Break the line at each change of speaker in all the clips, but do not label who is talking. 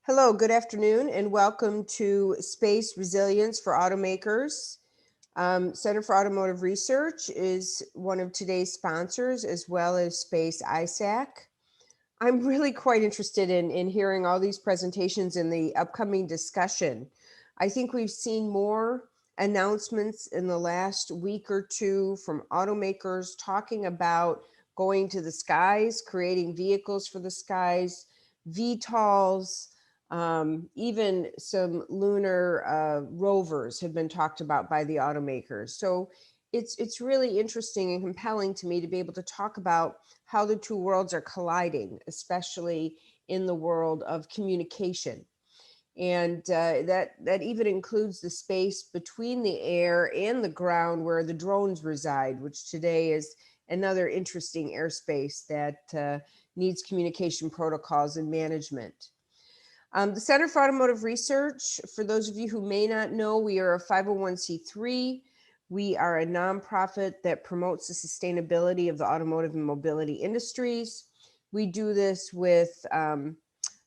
Hello, good afternoon, and welcome to Space Resilience for Automakers. Center for Automotive Research is one of today's sponsors, as well as Space ISAC. I'm really quite interested in hearing all these presentations in the upcoming discussion. I think we've seen more announcements in the last week or two from automakers talking about going to the skies, creating vehicles for the skies, VTOLs, even some lunar rovers have been talked about by the automakers. So it's really interesting and compelling to me to be able to talk about how the two worlds are colliding, especially in the world of communication. And that even includes the space between the air and the ground where the drones reside, which today is another interesting airspace that needs communication protocols and management. The Center for Automotive Research, for those of you who may not know, we are a 501c3. We are a nonprofit that promotes the sustainability of the automotive and mobility industries. We do this with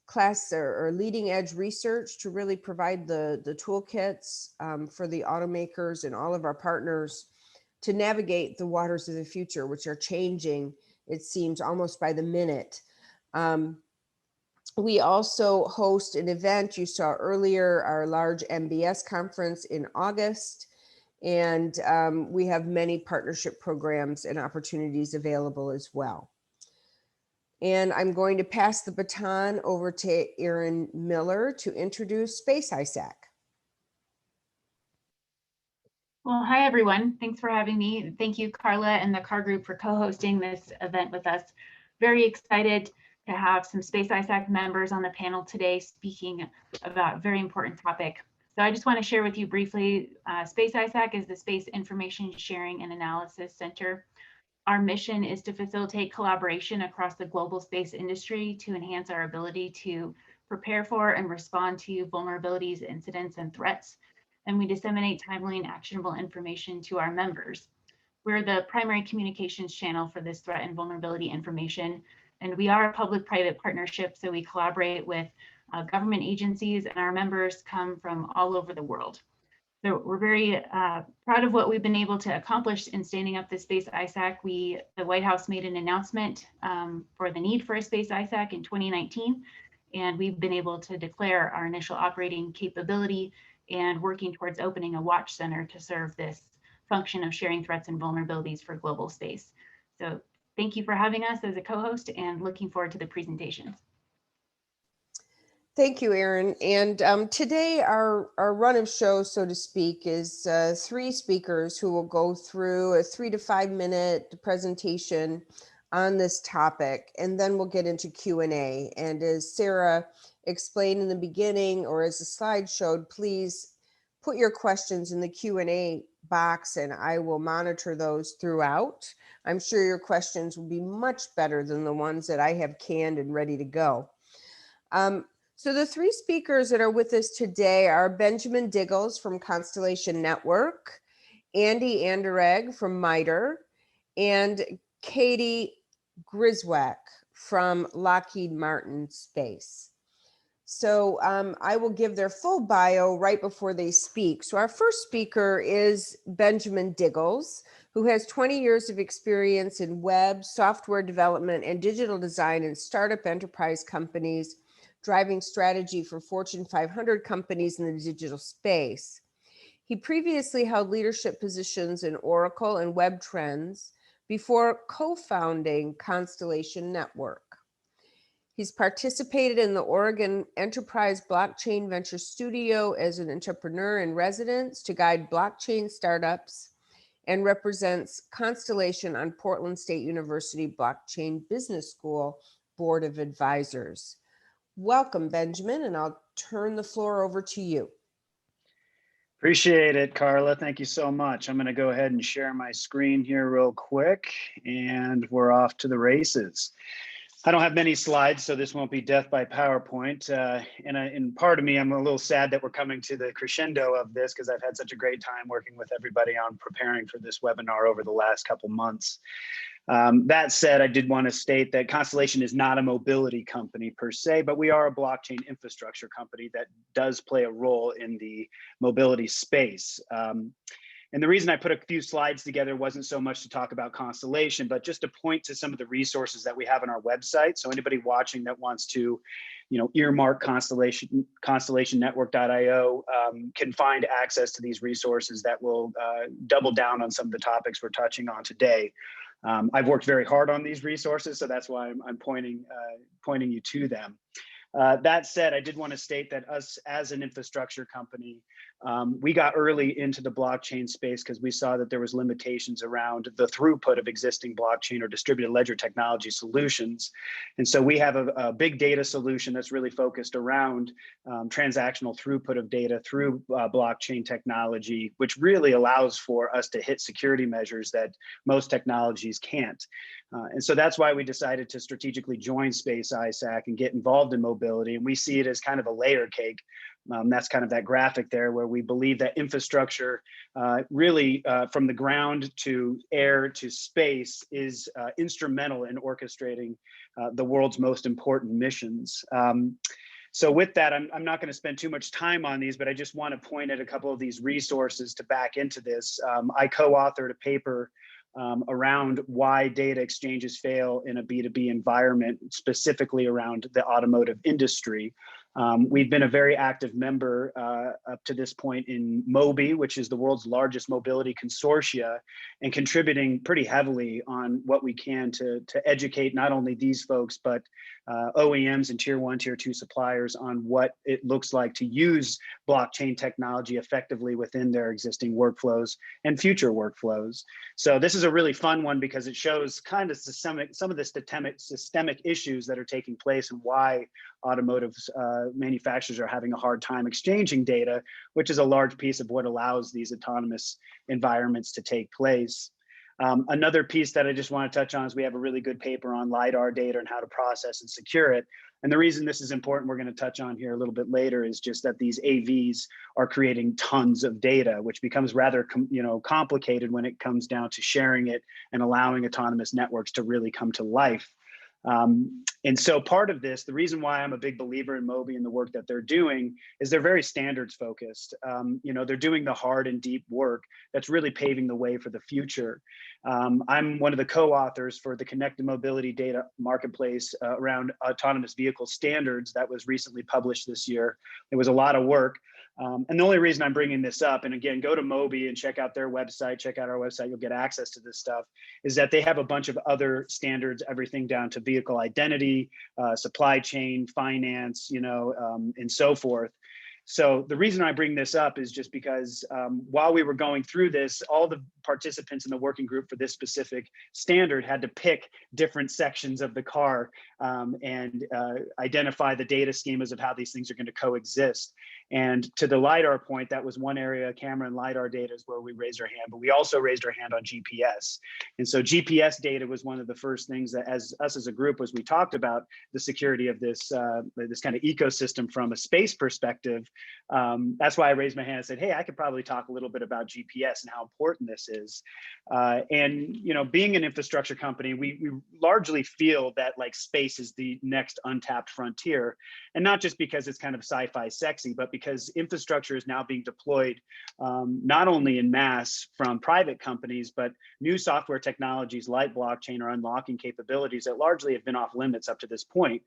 class or leading edge research to really provide the toolkits for the automakers and all of our partners to navigate the waters of the future, which are changing, it seems, almost by the minute. We also host an event you saw earlier, our large MBS conference in August, and we have many partnership programs and opportunities available as well. And I'm going to pass the baton over to Erin Miller to introduce Space ISAC.
Well, hi, everyone. Thanks for having me. Thank you, Carla and the CAR group, for co-hosting this event with us. Very excited to have some Space ISAC members on the panel today speaking about a very important topic. So I just want to share with you briefly, Space ISAC is the Space Information Sharing and Analysis Center. Our mission is to facilitate collaboration across the global space industry to enhance our ability to prepare for and respond to vulnerabilities, incidents, and threats. And we disseminate timely and actionable information to our members. We're the primary communications channel for this threat and vulnerability information. And we are a public-private partnership, so we collaborate with government agencies, and our members come from all over the world. So we're very proud of what we've been able to accomplish in standing up the Space ISAC. The White House made an announcement for the need for a Space ISAC in 2019, and we've been able to declare our initial operating capability and working towards opening a watch center to serve this function of sharing threats and vulnerabilities for global space. So thank you for having us as a co-host and looking forward to the presentations.
Thank you, Erin. And today our run of shows, so to speak, is three speakers who will go through a 3 to 5 minute presentation on this topic, and then we'll get into Q&A. And as Sarah explained in the beginning, or as the slide showed, please put your questions in the Q&A box and I will monitor those throughout. I'm sure your questions will be much better than the ones that I have canned and ready to go. So the three speakers that are with us today are Benjamin Diggles from Constellation Network, Andy Anderegg from MITRE, and Katie Grzywacz from Lockheed Martin Space. So I will give their full bio right before they speak. So our first speaker is Benjamin Diggles, who has 20 years of experience in web, software development, and digital design in startup enterprise companies, driving strategy for Fortune 500 companies in the digital space. He previously held leadership positions in Oracle and Web Trends before co-founding Constellation Network. He's participated in the Oregon Enterprise Blockchain Venture Studio as an entrepreneur in residence to guide blockchain startups and represents Constellation on Portland State University Blockchain Business School Board of Advisors. Welcome, Benjamin, and I'll turn the floor over to you.
Appreciate it, Carla. Thank you so much. I'm going to go ahead and share my screen here real quick, and we're off to the races. I don't have many slides, so this won't be death by PowerPoint. And part of me, I'm a little sad that we're coming to the crescendo of this because I've had such a great time working with everybody on preparing for this webinar over the last couple months. That said, I did want to state that Constellation is not a mobility company per se, but we are a blockchain infrastructure company that does play a role in the mobility space. And the reason I put a few slides together wasn't so much to talk about Constellation, but just to point to some of the resources that we have on our website. So anybody watching that wants to, earmark constellationnetwork.io can find access to these resources that will double down on some of the topics we're touching on today. I've worked very hard on these resources, so that's why I'm pointing you to them. That said, I did want to state that us as an infrastructure company, we got early into the blockchain space because we saw that there was limitations around the throughput of existing blockchain or distributed ledger technology solutions. And so we have a big data solution that's really focused around transactional throughput of data through blockchain technology, which really allows for us to hit security measures that most technologies can't. And so that's why we decided to strategically join Space ISAC and get involved in mobility. And we see it as kind of a layer cake. That's kind of that graphic there where we believe that infrastructure really from the ground to air to space is instrumental in orchestrating the world's most important missions. So with that, I'm not going to spend too much time on these, but I just want to point at a couple of these resources to back into this. I co-authored a paper around why data exchanges fail in a B2B environment, specifically around the automotive industry. We've been a very active member up to this point in MOBI, which is the world's largest mobility consortia, and contributing pretty heavily on what we can to educate not only these folks, but OEMs and tier 1, tier 2 suppliers on what it looks like to use blockchain technology effectively within their existing workflows and future workflows. So this is a really fun one because it shows kind of some of the systemic issues that are taking place and why automotive manufacturers are having a hard time exchanging data, which is a large piece of what allows these autonomous environments to take place. Another piece that I just want to touch on is we have a really good paper on LiDAR data and how to process and secure it. And the reason this is important, we're going to touch on here a little bit later, is just that these AVs are creating tons of data, which becomes rather complicated when it comes down to sharing it and allowing autonomous networks to really come to life. And so part of this, the reason why I'm a big believer in MOBI and the work that they're doing is they're very standards focused. They're doing the hard and deep work that's really paving the way for the future. I'm one of the co-authors for the Connected Mobility Data Marketplace around autonomous vehicle standards that was recently published this year. It was a lot of work. And the only reason I'm bringing this up, and again, go to MOBI and check out their website, check out our website, you'll get access to this stuff, is that they have a bunch of other standards, everything down to vehicle identity, supply chain, finance, and so forth. So the reason I bring this up is just because while we were going through this, all the participants in the working group for this specific standard had to pick different sections of the car and identify the data schemas of how these things are going to coexist. And to the LiDAR point, that was one area, camera and LiDAR data is where we raised our hand, but we also raised our hand on GPS. And so GPS data was one of the first things that as a group, as we talked about the security of this, this kind of ecosystem from a space perspective. That's why I raised my hand and said, hey, I could probably talk a little bit about GPS and how important this is. And being an infrastructure company, we largely feel that like space is the next untapped frontier. And not just because it's kind of sci-fi sexy, but because infrastructure is now being deployed not only in mass from private companies, but new software technologies like blockchain are unlocking capabilities that largely have been off limits up to this point.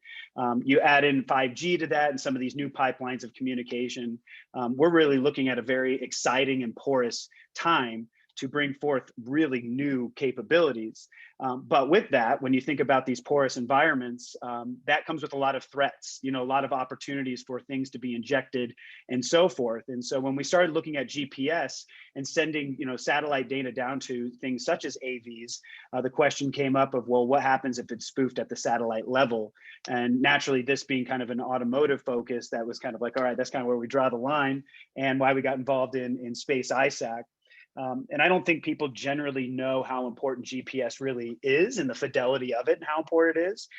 You add in 5G to that and some of these new pipelines of communication. We're really looking at a very exciting and porous time to bring forth really new capabilities. But with that, when you think about these porous environments, that comes with a lot of threats, a lot of opportunities for things to be injected and so forth. And so when we started looking at GPS and sending, satellite data down to things such as AVs, the question came up of, well, what happens if it's spoofed at the satellite level? And naturally, this being kind of an automotive focus, that was kind of like, all right, that's kind of where we draw the line and why we got involved in Space ISAC. And I don't think people generally know how important GPS really is and the fidelity of it and how important it is.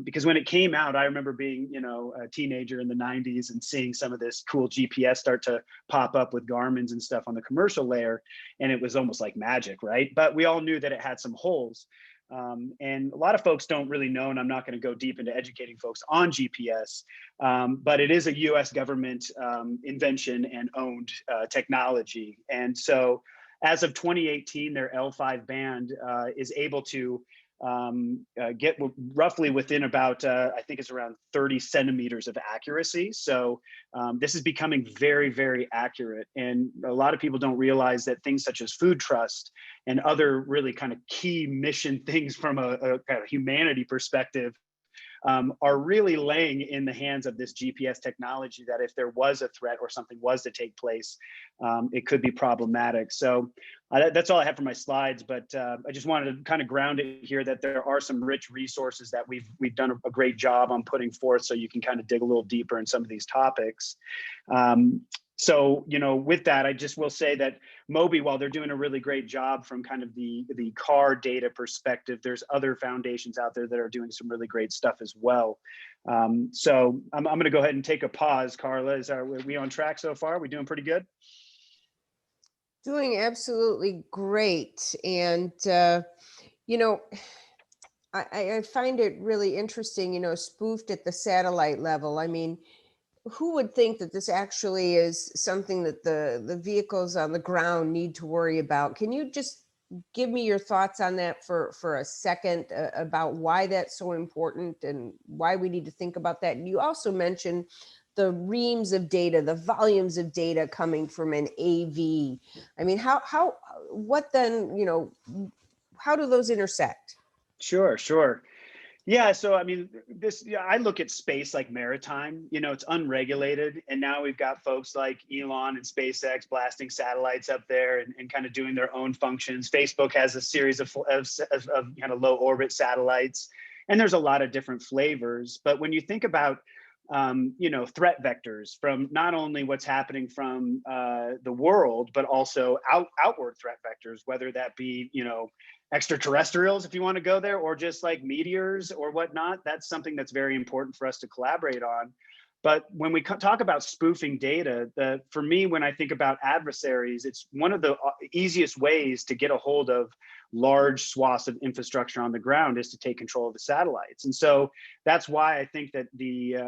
Because when it came out, I remember being, a teenager in the 90s and seeing some of this cool GPS start to pop up with Garmin's and stuff on the commercial layer. And it was almost like magic, right? But we all knew that it had some holes. And a lot of folks don't really know, and I'm not going to go deep into educating folks on GPS, but it is a US government invention and owned technology. And so as of 2018, their L5 band is able to get roughly within about, I think it's around 30 centimeters of accuracy. So this is becoming very, very accurate. And a lot of people don't realize that things such as food trust and other really kind of key mission things from a kind of humanity perspective are really laying in the hands of this GPS technology, that if there was a threat or something was to take place, it could be problematic. So that's all I have for my slides, but I just wanted to kind of ground it here that there are some rich resources that we've done a great job on putting forth, so you can kind of dig a little deeper in some of these topics. So, you know, with that, I just will say that Moby, while they're doing a really great job from kind of the car data perspective, there's other foundations out there that are doing some really great stuff as well. So I'm going to go ahead and take a pause. Carla, are we on track so far? Are we doing pretty good?
Doing absolutely great. And, you know, I find it really interesting, you know, spoofed at the satellite level. I mean, who would think that this actually is something that the vehicles on the ground need to worry about? Can you just give me your thoughts on that for a second, about why that's so important and why we need to think about that? And you also mentioned the reams of data, the volumes of data coming from an AV. I mean, what then, you know, how do those intersect?
Sure. Yeah, so I mean, I look at space like maritime, you know, it's unregulated. And now we've got folks like Elon and SpaceX blasting satellites up there and kind of doing their own functions. Facebook has a series of kind of low orbit satellites, and there's a lot of different flavors. But when you think about, you know, threat vectors from not only what's happening from the world, but also outward threat vectors, whether that be, you know, extraterrestrials, if you want to go there, or just like meteors or whatnot, that's something that's very important for us to collaborate on. But when we talk about spoofing data, for me, when I think about adversaries, it's one of the easiest ways to get a hold of large swaths of infrastructure on the ground is to take control of the satellites. And so that's why I think that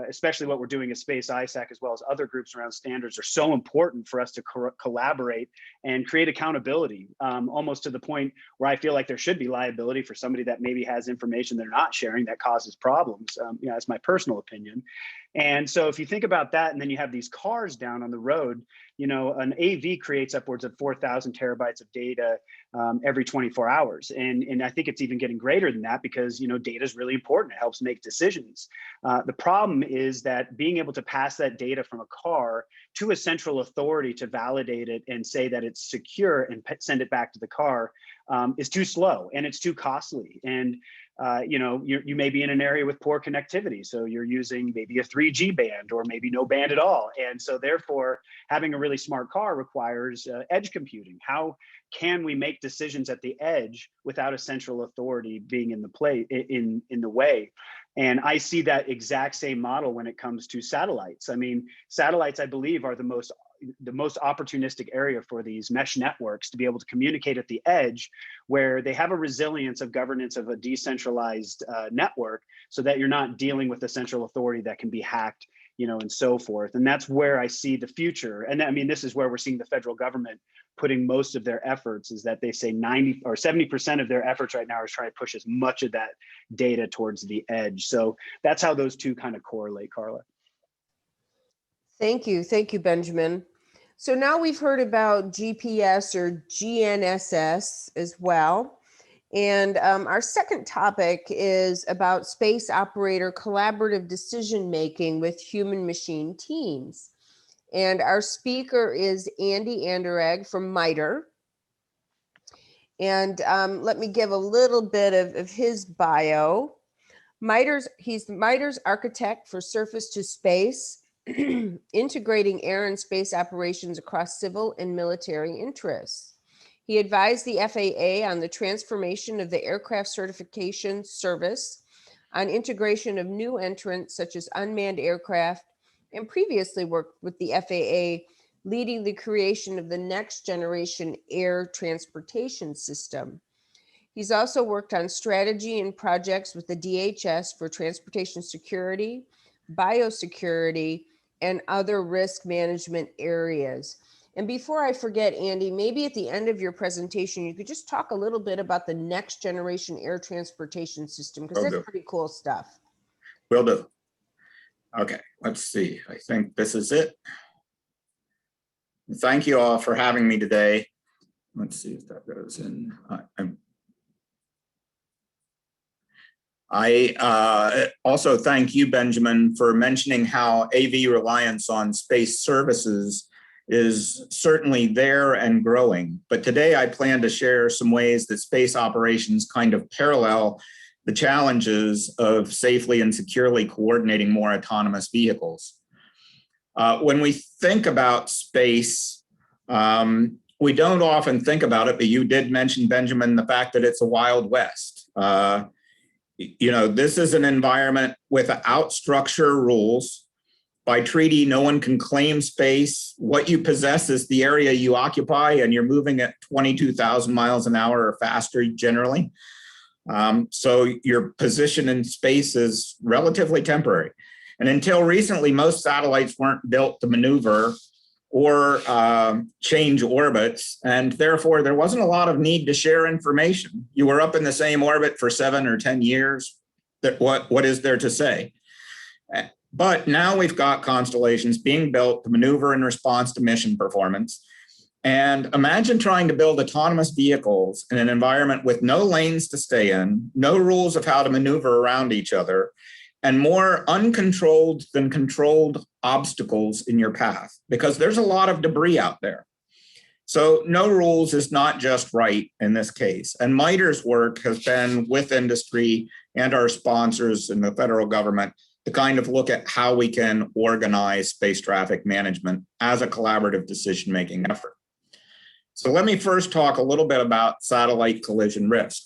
especially what we're doing at Space ISAC, as well as other groups around standards, are so important for us to collaborate and create accountability, almost to the point where I feel like there should be liability for somebody that maybe has information they're not sharing that causes problems. You know, that's my personal opinion. And so if you think about that, and then you have these cars down on the road, you know, an AV creates upwards of 4,000 terabytes of data every 24 hours. And I think it's even getting greater than that, because, you know, data is really important. It helps make decisions. The problem is that being able to pass that data from a car to a central authority to validate it and say that it's secure and send it back to the car is too slow, and it's too costly. And you know, you may be in an area with poor connectivity, so you're using maybe a 3G band or maybe no band at all. And so therefore, having a really smart car requires edge computing. How can we make decisions at the edge without a central authority being in the way? And I see that exact same model when it comes to satellites. I mean, satellites, I believe, are the most opportunistic area for these mesh networks to be able to communicate at the edge, where they have a resilience of governance of a decentralized network, so that you're not dealing with a central authority that can be hacked, you know, and so forth. And that's where I see the future. And I mean, this is where we're seeing the federal government putting most of their efforts, is that they say 90 or 70% of their efforts right now is trying to push as much of that data towards the edge. So that's how those two kind of correlate, Carla.
Thank you, Benjamin. So now we've heard about GPS or GNSS as well. And our second topic is about space operator collaborative decision-making with human-machine teams. And our speaker is Andy Anderegg from MITRE. And let me give a little bit of his bio. He's MITRE's architect for surface to space, integrating air and space operations across civil and military interests. He advised the FAA on the transformation of the aircraft certification service, on integration of new entrants such as unmanned aircraft, and previously worked with the FAA, leading the creation of the next generation air transportation system. He's also worked on strategy and projects with the DHS for transportation security, biosecurity, and other risk management areas. And before I forget, Andy, maybe at the end of your presentation, you could just talk a little bit about the next generation air transportation system, because that's pretty cool stuff.
Will do. Okay, let's see. I think this is it. Thank you all for having me today. Let's see if that goes in. I also thank you, Benjamin, for mentioning how AV reliance on space services is certainly there and growing. But today I plan to share some ways that space operations kind of parallel the challenges of safely and securely coordinating more autonomous vehicles. When we think about space, we don't often think about it, but you did mention, Benjamin, the fact that it's a Wild West. You know, this is an environment without structure rules. By treaty, no one can claim space. What you possess is the area you occupy, and you're moving at 22,000 miles an hour or faster generally. So your position in space is relatively temporary. And until recently, most satellites weren't built to maneuver or change orbits, and therefore there wasn't a lot of need to share information. You were up in the same orbit for 7 or 10 years. What is there to say? But now we've got constellations being built to maneuver in response to mission performance. And imagine trying to build autonomous vehicles in an environment with no lanes to stay in, no rules of how to maneuver around each other, and more uncontrolled than controlled obstacles in your path, because there's a lot of debris out there. So no rules is not just right in this case. And MITRE's work has been with industry and our sponsors in the federal government to kind of look at how we can organize space traffic management as a collaborative decision-making effort. So let me first talk a little bit about satellite collision risk.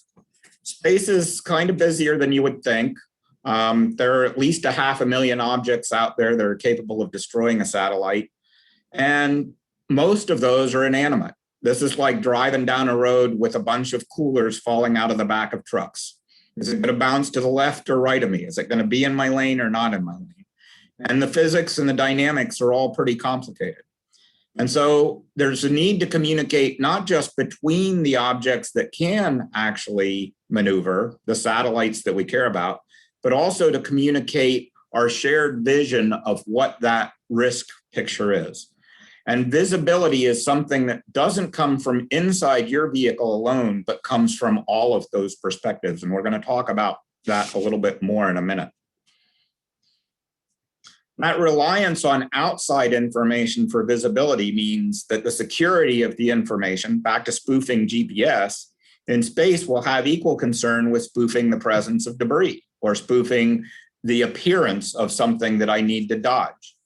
Space is kind of busier than you would think. There are at least 500,000 objects out there that are capable of destroying a satellite, and most of those are inanimate. This is like driving down a road with a bunch of coolers falling out of the back of trucks. Is it going to bounce to the left or right of me? Is it going to be in my lane or not in my lane? And the physics and the dynamics are all pretty complicated. And so there's a need to communicate not just between the objects that can actually maneuver, the satellites that we care about, but also to communicate our shared vision of what that risk picture is. And visibility is something that doesn't come from inside your vehicle alone, but comes from all of those perspectives. And we're going to talk about that a little bit more in a minute. That reliance on outside information for visibility means that the security of the information, back to spoofing GPS, in space will have equal concern with spoofing the presence of debris or spoofing the appearance of something that I need to dodge.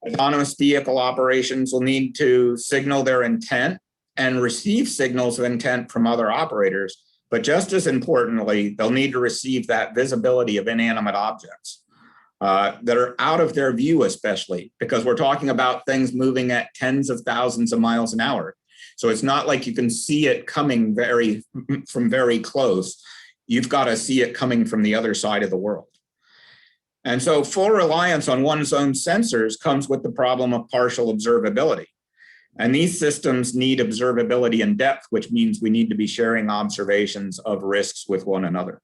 Autonomous vehicle operations will need to signal their intent and receive signals of intent from other operators, but just as importantly, they'll need to receive that visibility of inanimate objects that are out of their view, especially because we're talking about things moving at tens of thousands of miles an hour. So it's not like you can see it coming from very close. You've got to see it coming from the other side of the world. And so full reliance on one's own sensors comes with the problem of partial observability. And these systems need observability in depth, which means we need to be sharing observations of risks with one another.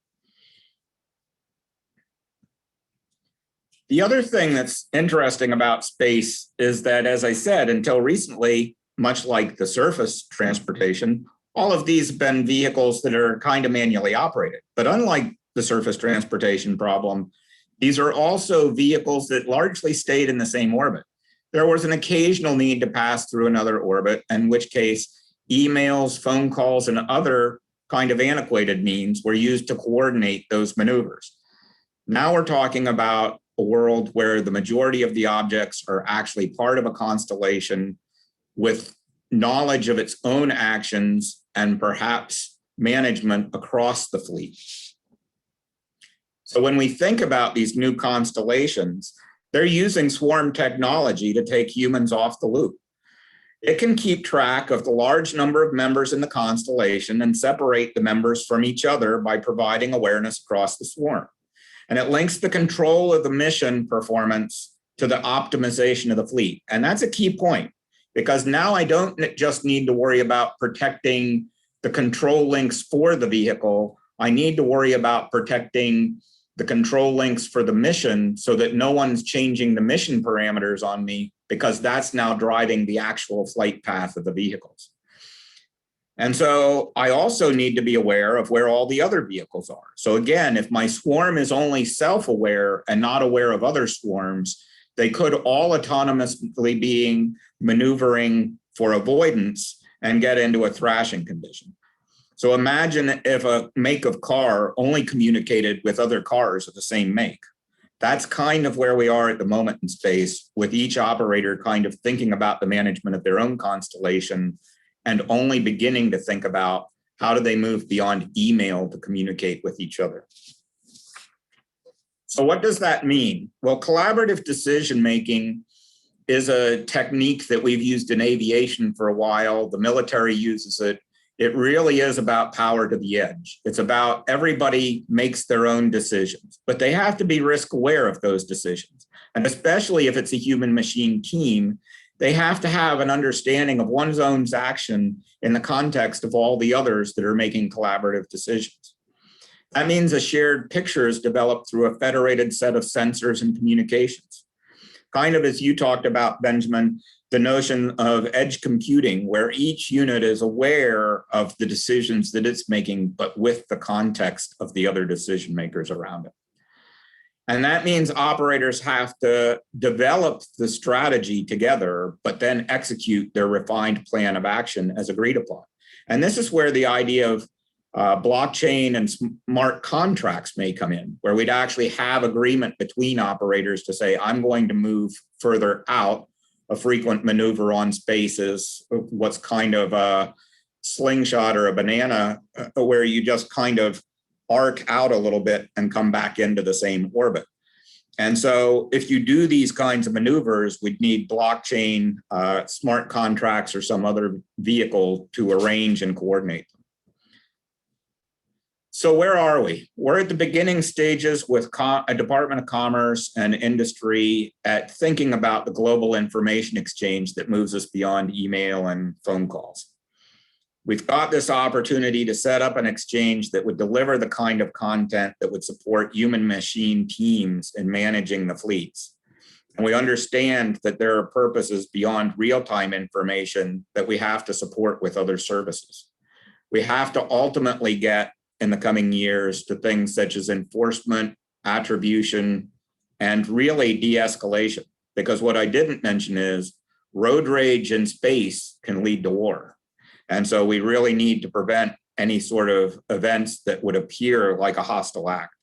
The other thing that's interesting about space is that, as I said, until recently, much like the surface transportation, all of these have been vehicles that are kind of manually operated. But unlike the surface transportation problem, these are also vehicles that largely stayed in the same orbit. There was an occasional need to pass through another orbit, in which case emails, phone calls, and other kind of antiquated means were used to coordinate those maneuvers. Now we're talking about a world where the majority of the objects are actually part of a constellation with knowledge of its own actions and perhaps management across the fleet. So when we think about these new constellations, they're using swarm technology to take humans off the loop. It can keep track of the large number of members in the constellation and separate the members from each other by providing awareness across the swarm. And it links the control of the mission performance to the optimization of the fleet. And that's a key point, because now I don't just need to worry about protecting the control links for the vehicle. I need to worry about protecting the control links for the mission so that no one's changing the mission parameters on me, because that's now driving the actual flight path of the vehicles. And so I also need to be aware of where all the other vehicles are. So again, if my swarm is only self-aware and not aware of other swarms, they could all autonomously be maneuvering for avoidance and get into a thrashing condition. So imagine if a make of car only communicated with other cars of the same make. That's kind of where we are at the moment in space, with each operator kind of thinking about the management of their own constellation and only beginning to think about how do they move beyond email to communicate with each other. So what does that mean? Well, collaborative decision-making is a technique that we've used in aviation for a while. The military uses it. It really is about power to the edge. It's about everybody makes their own decisions, but they have to be risk aware of those decisions. And especially if it's a human machine team, they have to have an understanding of one's own action in the context of all the others that are making collaborative decisions. That means a shared picture is developed through a federated set of sensors and communications. Kind of as you talked about, Benjamin, the notion of edge computing, where each unit is aware of the decisions that it's making, but with the context of the other decision makers around it. And that means operators have to develop the strategy together, but then execute their refined plan of action as agreed upon. And this is where the idea of blockchain and smart contracts may come in, where we'd actually have agreement between operators to say, I'm going to move further out. A frequent maneuver on space is what's kind of a slingshot or a banana, where you just kind of arc out a little bit and come back into the same orbit. And so if you do these kinds of maneuvers, we'd need blockchain, smart contracts, or some other vehicle to arrange and coordinate them. So where are we? We're at the beginning stages with a Department of Commerce and industry at thinking about the global information exchange that moves us beyond email and phone calls. We've got this opportunity to set up an exchange that would deliver the kind of content that would support human machine teams in managing the fleets. And we understand that there are purposes beyond real-time information that we have to support with other services. We have to ultimately get in the coming years to things such as enforcement, attribution, and really de-escalation. Because what I didn't mention is road rage in space can lead to war. And so we really need to prevent any sort of events that would appear like a hostile act.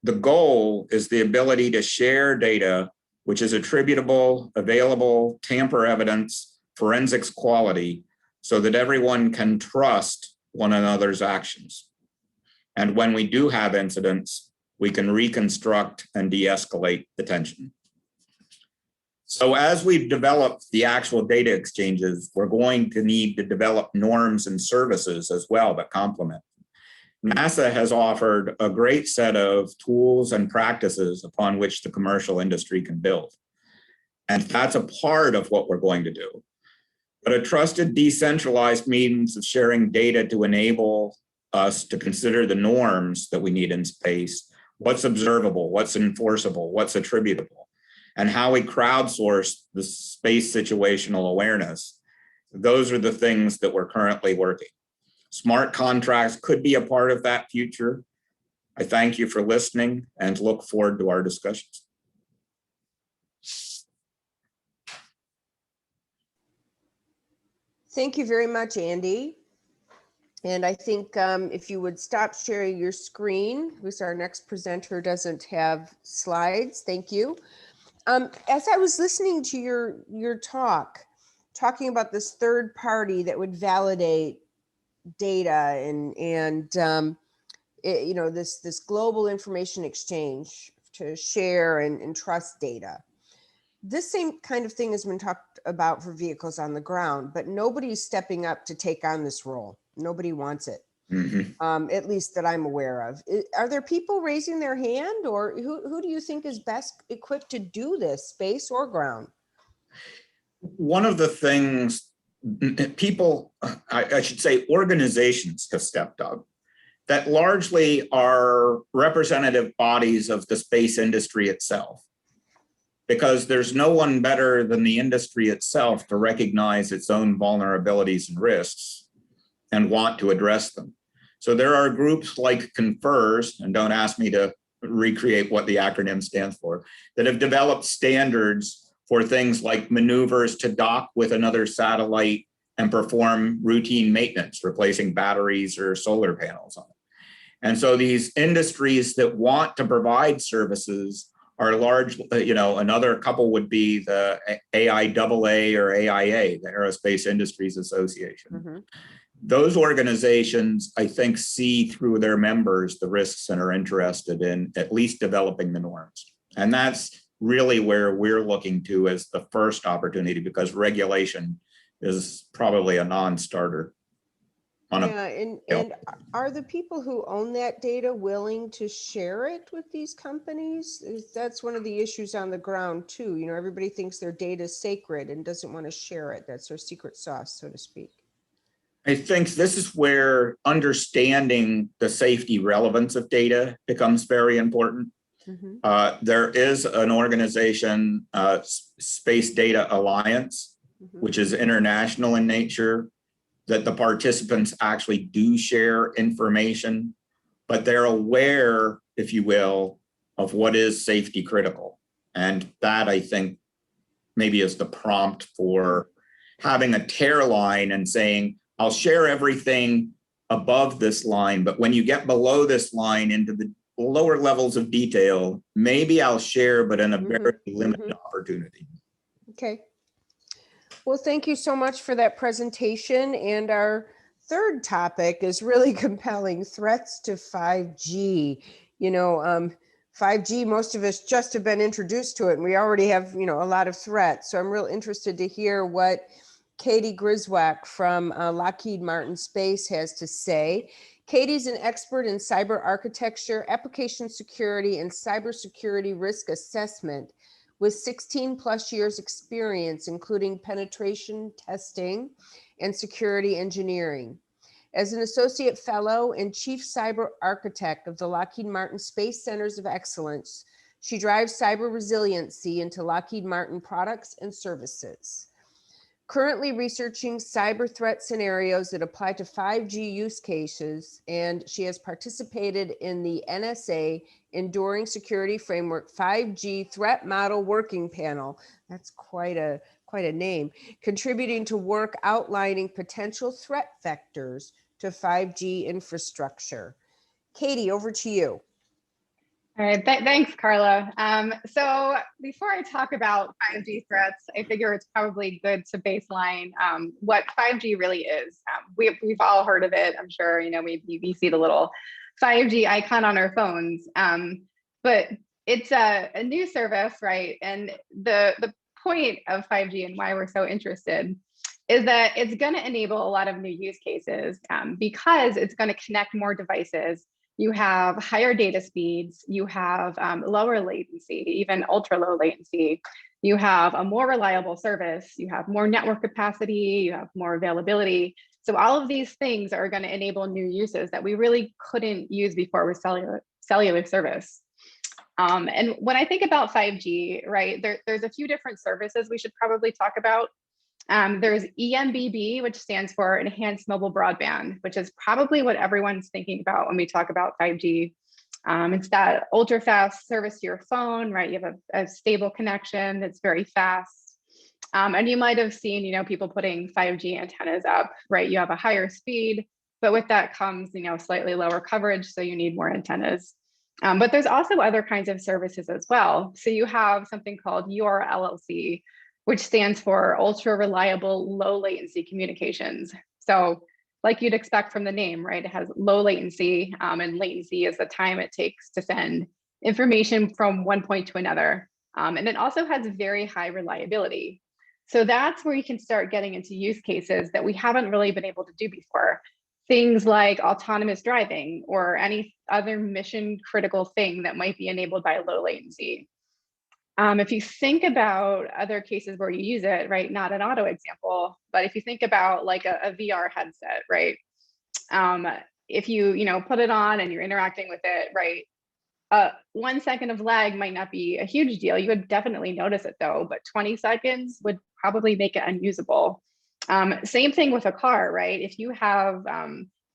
The goal is the ability to share data, which is attributable, available, tamper evidence, forensics quality, so that everyone can trust one another's actions. And when we do have incidents, we can reconstruct and de-escalate the tension. So as we've developed the actual data exchanges, we're going to need to develop norms and services as well that complement. NASA has offered a great set of tools and practices upon which the commercial industry can build. And that's a part of what we're going to do. But a trusted, decentralized means of sharing data to enable us to consider the norms that we need in space, what's observable, what's enforceable, what's attributable, and how we crowdsource the space situational awareness. Those are the things that we're currently working. Smart contracts could be a part of that future. I thank you for listening and look forward to our discussions.
Thank you very much, Andy. And I think if you would stop sharing your screen, because our next presenter doesn't have slides. Thank you. As I was listening to your talking about this third party that would validate data and this global information exchange to share and trust data. this same kind of thing has been talked about for vehicles on the ground, but nobody's stepping up to take on this role. Nobody wants it, at least that I'm aware of. Are there people raising their hand, or who do you think is best equipped to do this, space or ground?
One of the things people, I should say organizations have stepped up that largely are representative bodies of the space industry itself, because there's no one better than the industry itself to recognize its own vulnerabilities and risks and want to address them. So there are groups like Confers, and don't ask me to recreate what the acronym stands for, that have developed standards for things like maneuvers to dock with another satellite and perform routine maintenance, replacing batteries or solar panels on it. And so these industries that want to provide services are large, another couple would be the AIAA or AIA, the Aerospace Industries Association. Those organizations, I think, see through their members the risks and are interested in at least developing the norms. And that's really where we're looking to as the first opportunity, because regulation is probably a non-starter.
And are the people who own that data willing to share it with these companies? That's one of the issues on the ground too. Everybody thinks their data is sacred and doesn't want to share it. That's their secret sauce, so to speak.
I think this is where understanding the safety relevance of data becomes very important. There is an organization, Space Data Alliance, which is international in nature, that the participants actually do share information, but they're aware, if you will, of what is safety critical. And that, I think, maybe is the prompt for having a tear line and saying, I'll share everything above this line, but when you get below this line into the lower levels of detail, maybe I'll share, but in a very limited opportunity.
Okay. Well, thank you so much for that presentation. And our third topic is really compelling: threats to 5G. 5G, most of us just have been introduced to it, and we already have, a lot of threats. So I'm real interested to hear what Katie Grzywacz from Lockheed Martin Space has to say. Katie's an expert in cyber architecture, application security, and cybersecurity risk assessment with 16 plus years experience, including penetration testing and security engineering. As an associate fellow and chief cyber architect of the Lockheed Martin Space Centers of Excellence, she drives cyber resiliency into Lockheed Martin products and services. Currently researching cyber threat scenarios that apply to 5G use cases, and she has participated in the NSA Enduring Security Framework 5G Threat Model Working Panel. That's quite a name, contributing to work outlining potential threat vectors to 5G infrastructure. Katie, over to you.
All right, thanks, Carla. So before I talk about 5G threats, I figure it's probably good to baseline what 5G really is. We've all heard of it. I'm sure, we see the little 5G icon on our phones, but it's a new service, right? And the point of 5G and why we're so interested is that it's going to enable a lot of new use cases because it's going to connect more devices. You have higher data speeds, you have lower latency, even ultra low latency. You have a more reliable service, you have more network capacity, you have more availability. So all of these things are going to enable new uses that we really couldn't use before with cellular service. And when I think about 5G, right, there's a few different services we should probably talk about. There's EMBB, which stands for Enhanced Mobile Broadband, which is probably what everyone's thinking about when we talk about 5G. It's that ultra fast service to your phone, right? You have a stable connection that's very fast. And you might have seen, people putting 5G antennas up, right? You have a higher speed, but with that comes, slightly lower coverage. So you need more antennas. But there's also other kinds of services as well. So you have something called URLLC, which stands for ultra reliable low latency communications. So like you'd expect from the name, right? It has low latency, and latency is the time it takes to send information from one point to another. And it also has very high reliability. So that's where you can start getting into use cases that we haven't really been able to do before. Things like autonomous driving or any other mission critical thing that might be enabled by low latency. If you think about other cases where you use it, right, not an auto example, but if you think about like a VR headset, right? If you put it on and you're interacting with it, right? 1 second of lag might not be a huge deal. You would definitely notice it though, but 20 seconds would probably make it unusable. Same thing with a car, right? If you have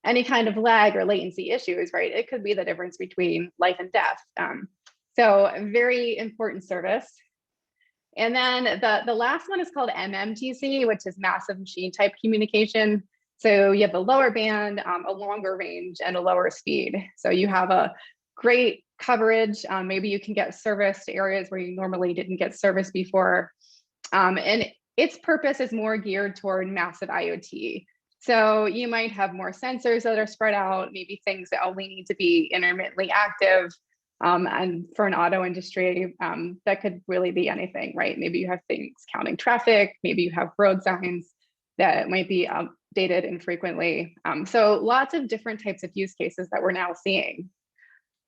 any kind of lag or latency issues, right, it could be the difference between life and death. So a very important service. And then the last one is called MMTC, which is massive machine type communication. So you have a lower band, a longer range, and a lower speed. So you have a great coverage. Maybe you can get service to areas where you normally didn't get service before. And its purpose is more geared toward massive IoT. So you might have more sensors that are spread out, maybe things that only need to be intermittently active. And for an auto industry, that could really be anything, right? Maybe you have things counting traffic, maybe you have road signs that might be updated infrequently. So lots of different types of use cases that we're now seeing.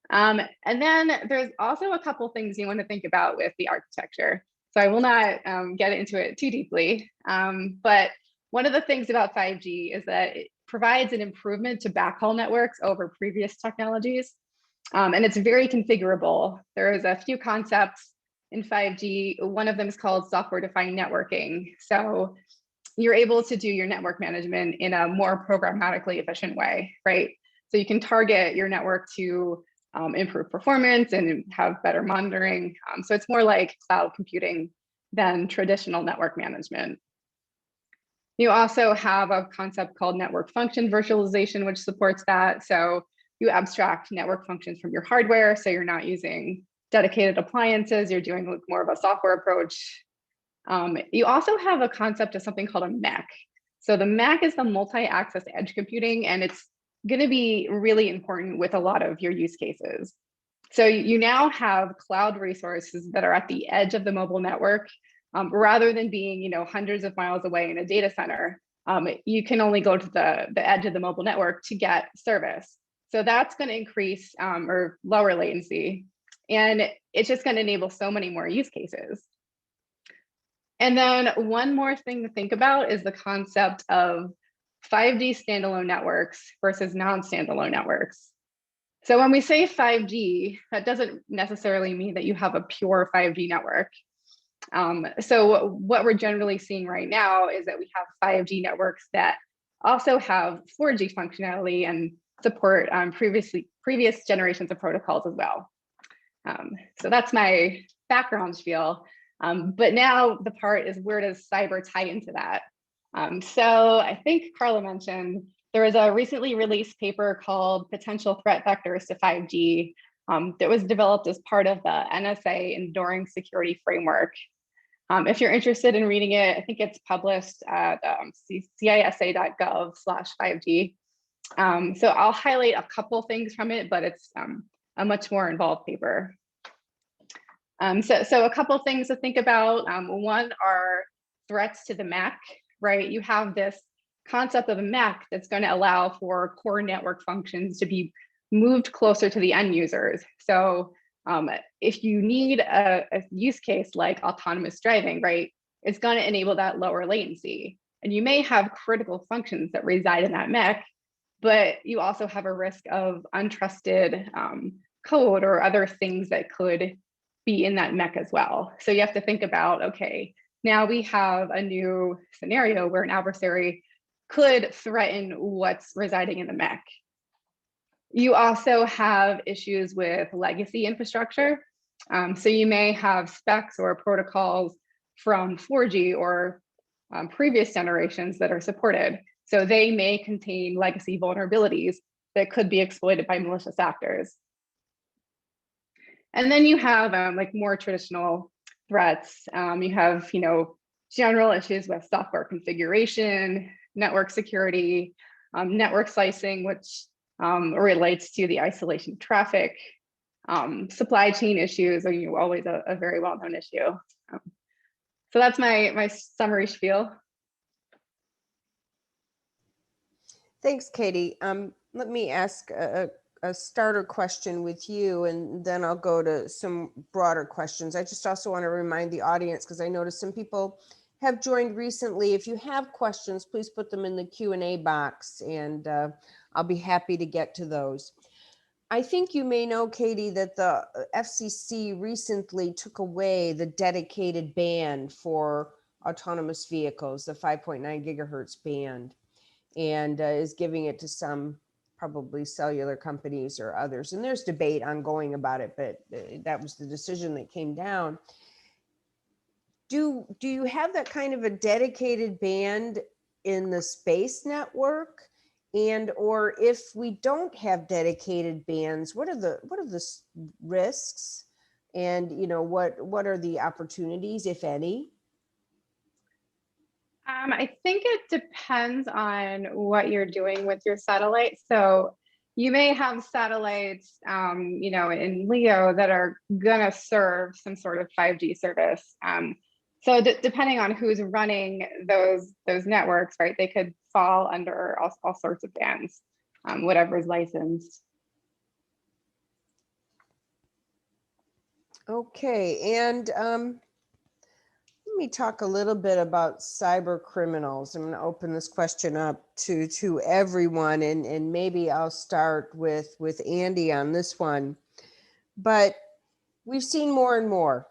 And then there's also a couple things you want to think about with the architecture. So I will not get into it too deeply, but one of the things about 5G is that it provides an improvement to backhaul networks over previous technologies. And it's very configurable. There's a few concepts in 5G. One of them is called software-defined networking. So you're able to do your network management in a more programmatically efficient way, right? So you can target your network to improve performance and have better monitoring. So it's more like cloud computing than traditional network management. You also have a concept called network function virtualization, which supports that. So you abstract network functions from your hardware. So you're not using dedicated appliances, you're doing more of a software approach. You also have a concept of something called a MEC. So the MEC is the multi-access edge computing, and it's going to be really important with a lot of your use cases. So you now have cloud resources that are at the edge of the mobile network, rather than being hundreds of miles away in a data center. You can only go to the edge of the mobile network to get service. So that's going to increase or lower latency, and it's just going to enable so many more use cases. And then one more thing to think about is the concept of 5G standalone networks versus non-standalone networks. So when we say 5G, that doesn't necessarily mean that you have a pure 5G network. So what we're generally seeing right now is that we have 5G networks that also have 4G functionality and support previous generations of protocols as well. So that's my background spiel. But now the part is, where does cyber tie into that? So I think Carla mentioned there was a recently released paper called Potential Threat Vectors to 5G that was developed as part of the NSA Enduring Security Framework. If you're interested in reading it, I think it's published at cisa.gov/5G. So I'll highlight a couple things from it, but it's a much more involved paper. So a couple things to think about. One are threats to the MAC, right? You have this concept of a MAC that's going to allow for core network functions to be moved closer to the end users. So if you need a use case like autonomous driving, right, it's going to enable that lower latency. And you may have critical functions that reside in that MAC, but you also have a risk of untrusted code or other things that could be in that MEC as well. So you have to think about, okay, now we have a new scenario where an adversary could threaten what's residing in the MEC. You also have issues with legacy infrastructure. So you may have specs or protocols from 4G or previous generations that are supported. So they may contain legacy vulnerabilities that could be exploited by malicious actors. And then you have like more traditional threats. You have, general issues with software configuration, network security, network slicing, which relates to the isolation of traffic. Supply chain issues are always a very well-known issue. So that's my summary spiel.
Thanks, Katie. Let me ask a starter question with you, and then I'll go to some broader questions. I just also want to remind the audience, because I noticed some people have joined recently. If you have questions, please put them in the Q&A box, and I'll be happy to get to those. I think you may know, Katie, that the FCC recently took away the dedicated band for autonomous vehicles, the 5.9 gigahertz band, and is giving it to some probably cellular companies or others. And there's debate ongoing about it, but that was the decision that came down. Do you have that kind of a dedicated band in the space network? And or if we don't have dedicated bands, what are the risks? And what are the opportunities, if any?
I think it depends on what you're doing with your satellite. So you may have satellites, in LEO that are gonna serve some sort of 5G service. So depending on who's running those networks, right, they could fall under all sorts of bands, whatever is licensed.
Okay, and let me talk a little bit about cyber criminals. I'm going to open this question up to everyone, and maybe I'll start with Andy on this one. But we've seen more and more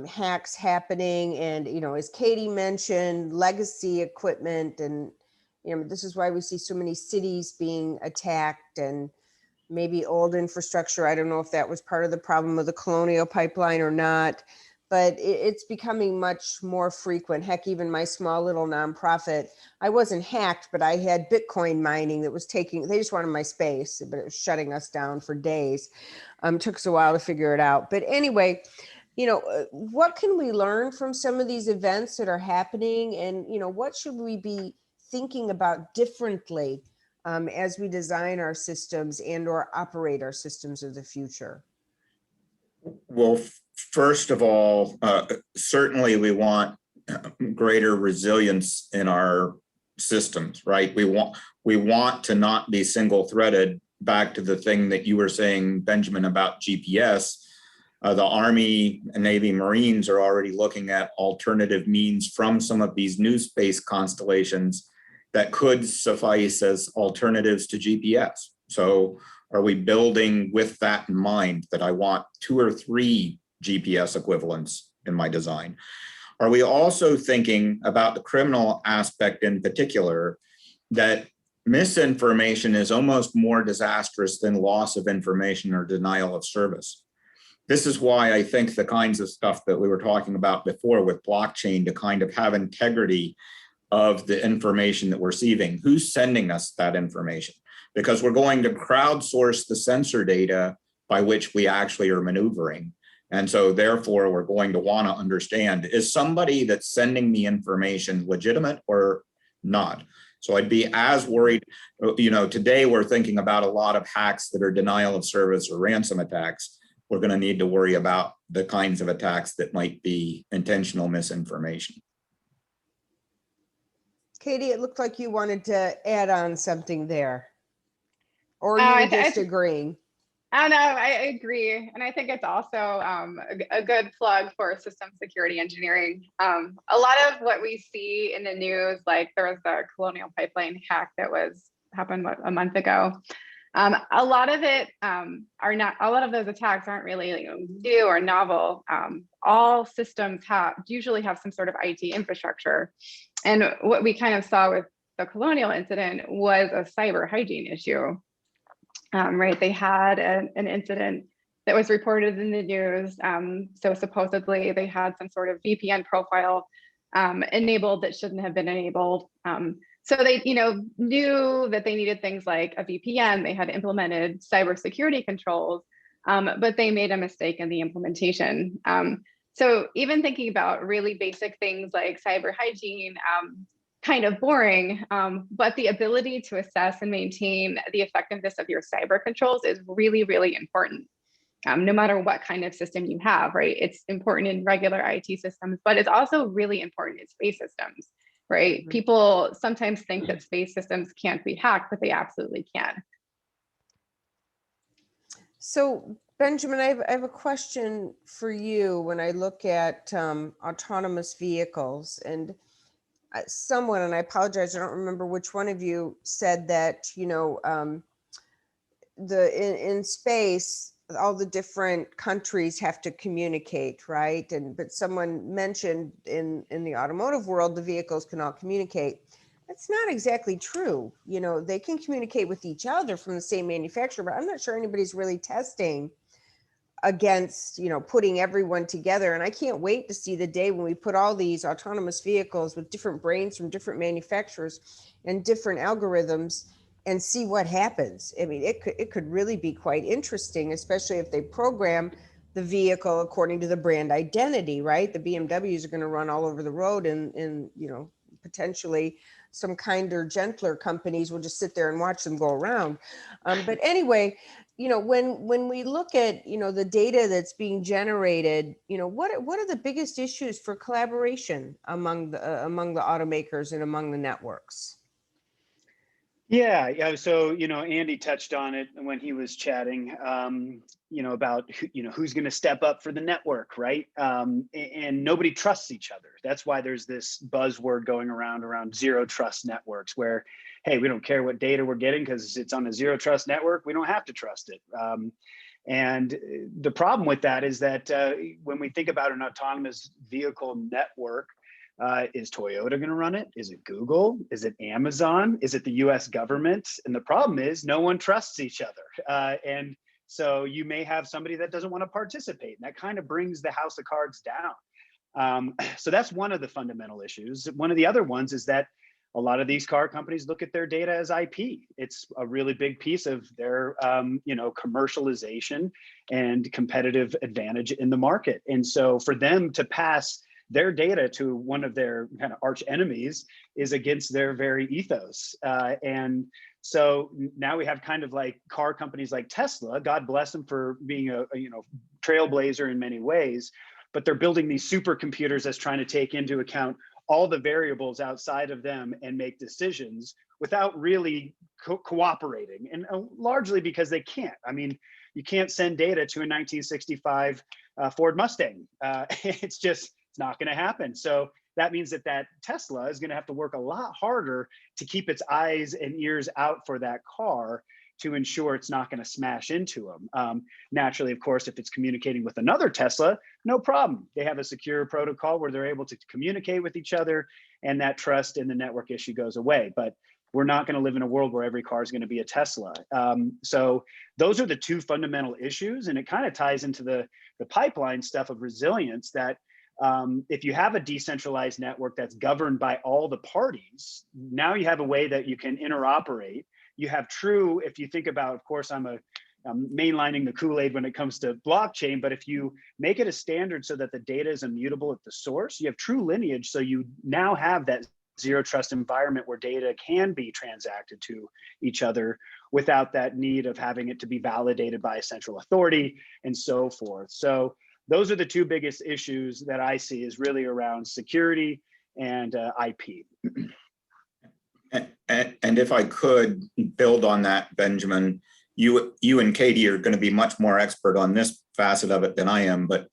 hacks happening, and as Katie mentioned, legacy equipment, and this is why we see so many cities being attacked, and maybe old infrastructure. I don't know if that was part of the problem of the Colonial Pipeline or not, but it's becoming much more frequent. Heck, even my small little nonprofit, I wasn't hacked, but I had Bitcoin mining that was they just wanted my space, but it was shutting us down for days. Took us a while to figure it out. But anyway, what can we learn from some of these events that are happening? And, what should we be thinking about differently as we design our systems and or operate our systems of the future?
Well, first of all, certainly we want greater resilience in our systems, right? We want to not be single-threaded. Back to the thing that you were saying, Benjamin, about GPS. The Army, Navy, Marines are already looking at alternative means from some of these new space constellations that could suffice as alternatives to GPS. So are we building with that in mind, that I want 2 or 3 GPS equivalents in my design? Are we also thinking about the criminal aspect in particular, that misinformation is almost more disastrous than loss of information or denial of service? This is why I think the kinds of stuff that we were talking about before with blockchain, to kind of have integrity of the information that we're receiving. Who's sending us that information? Because we're going to crowdsource the sensor data by which we actually are maneuvering. And so therefore, we're going to want to understand, is somebody that's sending me information legitimate or not? So I'd be as worried, today we're thinking about a lot of hacks that are denial of service or ransom attacks. We're going to need to worry about the kinds of attacks that might be intentional misinformation.
Katie, it looked like you wanted to add on something there, or you were just agreeing.
I know, I agree. And I think it's also a good plug for system security engineering. A lot of what we see in the news, like there was a Colonial Pipeline hack that happened a month ago. A lot of it a lot of those attacks aren't really new or novel. All systems usually have some sort of IT infrastructure. And what we kind of saw with the Colonial incident was a cyber hygiene issue. Right, they had an incident that was reported in the news. So supposedly they had some sort of VPN profile enabled that shouldn't have been enabled. So they, knew that they needed things like a VPN. They had implemented cybersecurity controls, but they made a mistake in the implementation. So even thinking about really basic things like cyber hygiene, kind of boring, but the ability to assess and maintain the effectiveness of your cyber controls is really, really important. no matter what kind of system you have, right? It's important in regular IT systems, but it's also really important in space systems, right?
Mhm.
People sometimes think that space systems can't be hacked, but they absolutely can.
So, Benjamin, I have a question for you. When I look at autonomous vehicles, and someone, and I apologize, I don't remember which one of you said that, in space, all the different countries have to communicate, right? But someone mentioned in the automotive world, the vehicles can all communicate. That's not exactly true. They can communicate with each other from the same manufacturer, but I'm not sure anybody's really testing against, putting everyone together. And I can't wait to see the day when we put all these autonomous vehicles with different brains from different manufacturers and different algorithms and see what happens. I mean, it could really be quite interesting, especially if they program the vehicle according to the brand identity, right? The BMWs are going to run all over the road, and potentially some kinder, gentler companies will just sit there and watch them go around. But anyway, when we look at, the data that's being generated, what are the biggest issues for collaboration among the automakers and among the networks?
Yeah. So, Andy touched on it when he was chatting, about, who's going to step up for the network, right? And nobody trusts each other. That's why there's this buzzword going around zero trust networks where, hey, we don't care what data we're getting because it's on a zero trust network. We don't have to trust it. And the problem with that is that when we think about an autonomous vehicle network, is Toyota going to run it? Is it Google? Is it Amazon? Is it the US government? And the problem is no one trusts each other. And so you may have somebody that doesn't want to participate. And that kind of brings the house of cards down. So that's one of the fundamental issues. One of the other ones is that a lot of these car companies look at their data as IP. It's a really big piece of their commercialization and competitive advantage in the market. And so for them to pass their data to one of their kind of arch enemies is against their very ethos. And so now we have kind of like car companies like Tesla, God bless them for being a trailblazer in many ways, but they're building these supercomputers that's trying to take into account all the variables outside of them and make decisions without really cooperating, and largely because they can't. I mean, you can't send data to a 1965 Ford Mustang. It's not going to happen. So that means that Tesla is going to have to work a lot harder to keep its eyes and ears out for that car to ensure it's not going to smash into them. Naturally, of course, if it's communicating with another Tesla, no problem. They have a secure protocol where they're able to communicate with each other, and that trust in the network issue goes away. But we're not going to live in a world where every car is going to be a Tesla. So those are the two fundamental issues, and it kind of ties into the pipeline stuff of resilience that if you have a decentralized network that's governed by all the parties, now you have a way that you can interoperate. You have true, if you think about, of course, I'm mainlining the Kool-Aid when it comes to blockchain, but if you make it a standard so that the data is immutable at the source, you have true lineage. So you now have that zero trust environment where data can be transacted to each other without that need of having it to be validated by a central authority and so forth. So those are the two biggest issues that I see is really around security and IP.
And if I could build on that, Benjamin, you and Katie are going to be much more expert on this facet of it than I am, but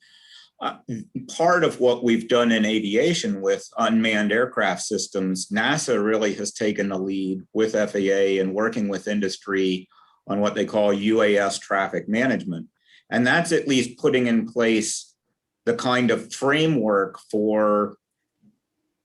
part of what we've done in aviation with unmanned aircraft systems, NASA really has taken the lead with FAA and working with industry on what they call UAS traffic management. And that's at least putting in place the kind of framework for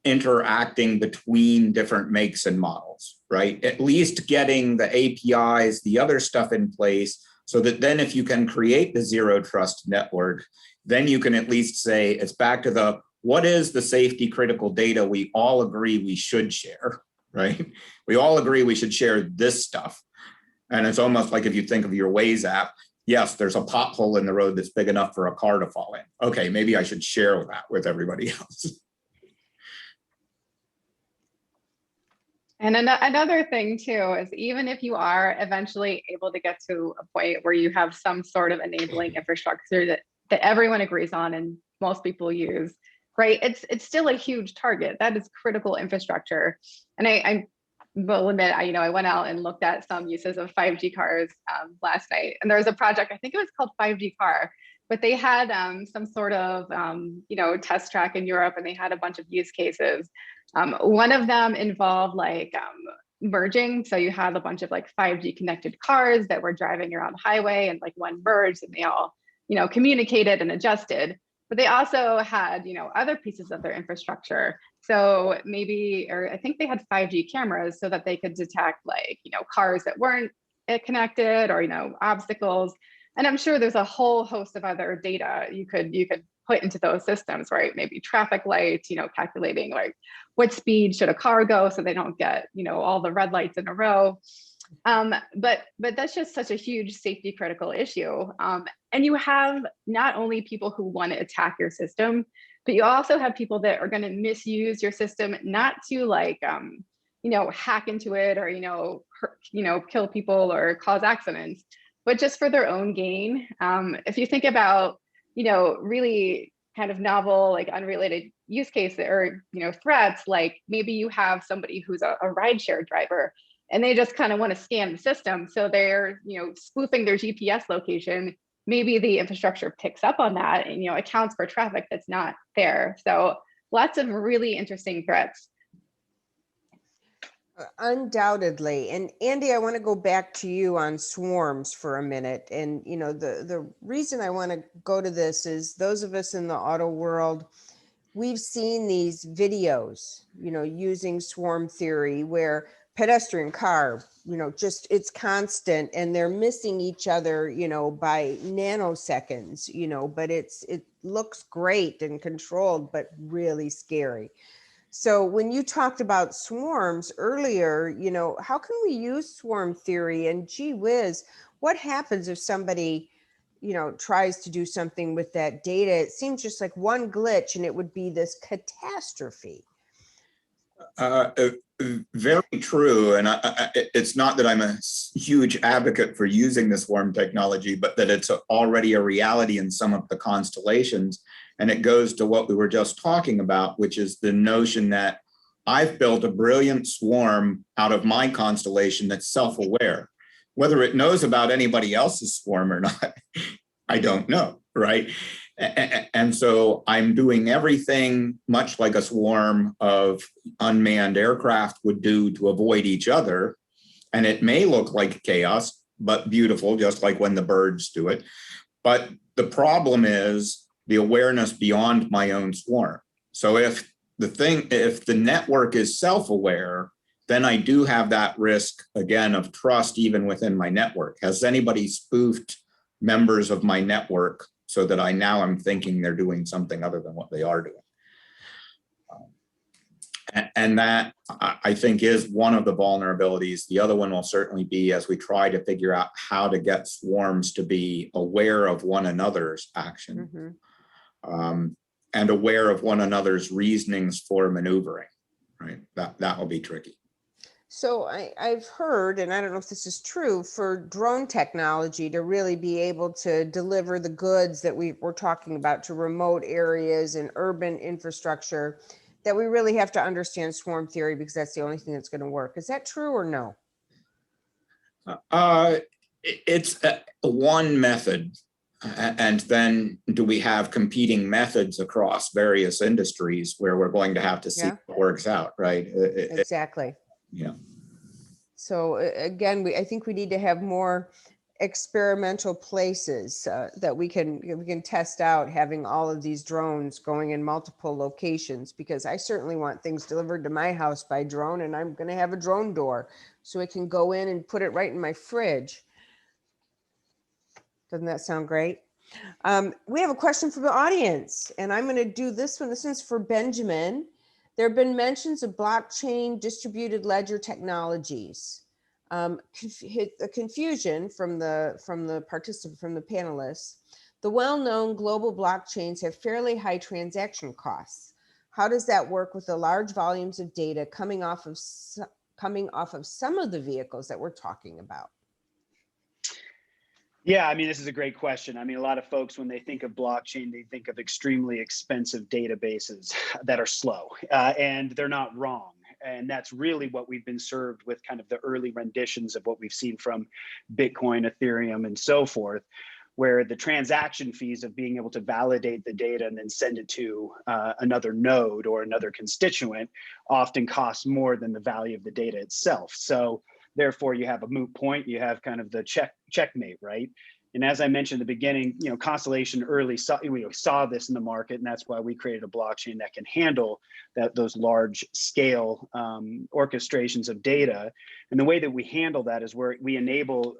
interacting between different makes and models, right? At least getting the APIs, the other stuff in place, so that then if you can create the zero trust network, then you can at least say it's back to what is the safety critical data we all agree we should share, right? We all agree we should share this stuff. And it's almost like if you think of your Waze app, yes, there's a pothole in the road that's big enough for a car to fall in. Okay, maybe I should share that with everybody else.
And another thing too is even if you are eventually able to get to a point where you have some sort of enabling infrastructure that everyone agrees on and most people use, right? It's still a huge target. That is critical infrastructure. And I will admit, I went out and looked at some uses of 5G cars last night, and there was a project, I think it was called 5G Car, but they had some sort of test track in Europe, and they had a bunch of use cases. One of them involved like merging. So you had a bunch of like 5G connected cars that were driving around the highway, and like one merged and they all, communicated and adjusted. But they also had, other pieces of their infrastructure. So maybe, or I think they had 5G cameras so that they could detect like, cars that weren't connected or, obstacles. And I'm sure there's a whole host of other data you could put into those systems, right? Maybe traffic lights, calculating like what speed should a car go so they don't get, all the red lights in a row. But that's just such a huge safety critical issue. And you have not only people who want to attack your system, but you also have people that are going to misuse your system, not to like, hack into it or, hurt, kill people or cause accidents, but just for their own gain. If you think about, really kind of novel, like unrelated use cases or, threats, like maybe you have somebody who's a rideshare driver and they just kind of want to scan the system. So they're, spoofing their GPS location. Maybe the infrastructure picks up on that and, accounts for traffic that's not there. So lots of really interesting threats.
Undoubtedly. And Andy, I want to go back to you on swarms for a minute. And, the reason I want to go to this is those of us in the auto world, we've seen these videos, using swarm theory where pedestrian car, just it's constant and they're missing each other, by nanoseconds, but it looks great and controlled, but really scary. So when you talked about swarms earlier, how can we use swarm theory? And gee whiz, what happens if somebody, tries to do something with that data? It seems just like one glitch and it would be this catastrophe.
Very true. And it's not that I'm a huge advocate for using the swarm technology, but that it's already a reality in some of the constellations. And it goes to what we were just talking about, which is the notion that I've built a brilliant swarm out of my constellation that's self-aware. Whether it knows about anybody else's swarm or not, I don't know, right? And so I'm doing everything much like a swarm of unmanned aircraft would do to avoid each other. And it may look like chaos, but beautiful, just like when the birds do it. But the problem is the awareness beyond my own swarm. So if the network is self-aware, then I do have that risk, again, of trust even within my network. Has anybody spoofed members of my network so that I'm thinking they're doing something other than what they are doing? And that, I think, is one of the vulnerabilities. The other one will certainly be as we try to figure out how to get swarms to be aware of one another's action, and aware of one another's reasonings for maneuvering, right? That will be tricky.
So I've heard, and I don't know if this is true, for drone technology to really be able to deliver the goods that we're talking about to remote areas and urban infrastructure, that we really have to understand swarm theory because that's the only thing that's going to work. Is that true or no?
It's one method. And then do we have competing methods across various industries where we're going to have to see what works out, right?
Exactly.
Yeah.
So again, I think we need to have more experimental places that we can test out, having all of these drones going in multiple locations, because I certainly want things delivered to my house by drone, and I'm going to have a drone door so it can go in and put it right in my fridge. Doesn't that sound great? We have a question from the audience, and I'm going to do this one. This is for Benjamin. There have been mentions of blockchain distributed ledger technologies. A confusion from the panelists. The well-known global blockchains have fairly high transaction costs. How does that work with the large volumes of data coming off of coming off of some of the vehicles that we're talking about?
Yeah, I mean, this is a great question. I mean, a lot of folks, when they think of blockchain, they think of extremely expensive databases that are slow, and they're not wrong. And that's really what we've been served with kind of the early renditions of what we've seen from Bitcoin, Ethereum, and so forth, where the transaction fees of being able to validate the data and then send it to another node or another constituent often costs more than the value of the data itself. So therefore, you have a moot point, you have kind of the checkmate, right? And as I mentioned in the beginning, you know, Constellation we saw this in the market, and that's why we created a blockchain that can handle those large scale orchestrations of data. And the way that we handle that is where we enable